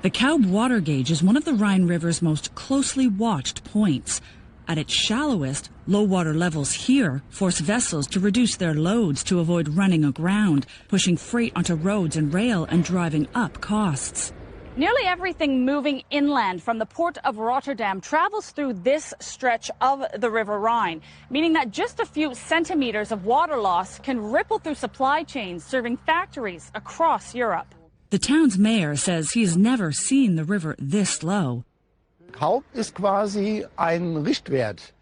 The Kaub water gauge is one of the Rhine River's most closely watched points. At its shallowest, low water levels here force vessels to reduce their loads to avoid running aground, pushing freight onto roads and rail and driving up costs. Nearly everything moving inland from the port of Rotterdam travels through this stretch of the River Rhine, meaning that just a few centimeters of water loss can ripple through supply chains serving factories across Europe. The town's mayor says he's never seen the river this low. Kaub ist quasi ein Richtwert.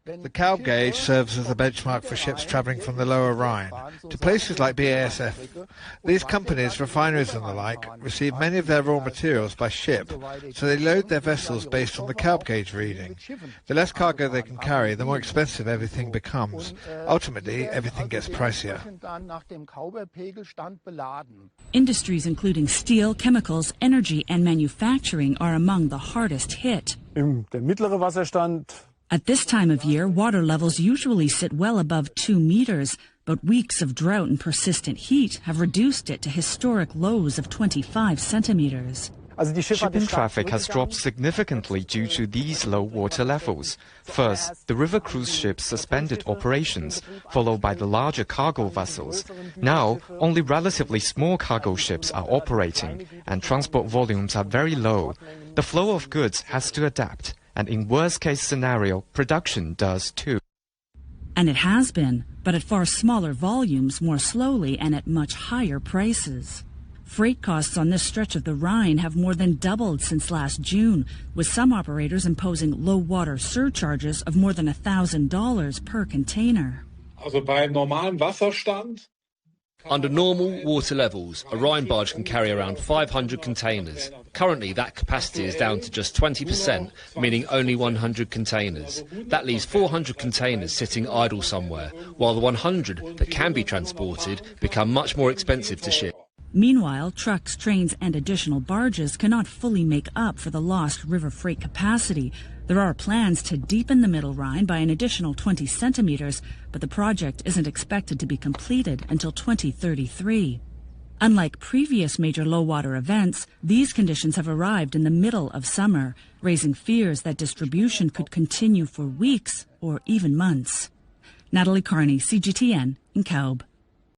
The Kaub gauge serves as a benchmark for ships travelling from the lower Rhine to places like BASF. These companies, refineries and the like, receive many of their raw materials by ship, so they load their vessels based on the Kaub gauge reading. The less cargo they can carry, the more expensive everything becomes. Ultimately, everything gets pricier. Industries including steel, chemicals, energy and manufacturing are among the hardest hit. Der mittlere Wasserstand. At this time of year, water levels usually sit well above 2 meters, but weeks of drought and persistent heat have reduced it to historic lows of 25 centimeters. Shipping traffic has dropped significantly due to these low water levels. First, the river cruise ships suspended operations, followed by the larger cargo vessels. Now, only relatively small cargo ships are operating, and transport volumes are very low. The flow of goods has to adapt. And in worst-case scenario, production does too. And it has been, but at far smaller volumes, more slowly, and at much higher prices. Freight costs on this stretch of the Rhine have more than doubled since last June, with some operators imposing low-water surcharges of more than $1,000 per container. Also bei normalem Wasserstand? Under normal water levels, a Rhine barge can carry around 500 containers. Currently, that capacity is down to just 20%, meaning only 100 containers. That leaves 400 containers sitting idle somewhere, while the 100 that can be transported become much more expensive to ship. Meanwhile, trucks, trains and additional barges cannot fully make up for the lost river freight capacity. There are plans to deepen the Middle Rhine by an additional 20 centimeters, but the project isn't expected to be completed until 2033. Unlike previous major low-water events, these conditions have arrived in the middle of summer, raising fears that distribution could continue for weeks or even months. Natalie, CGTN in Kaub.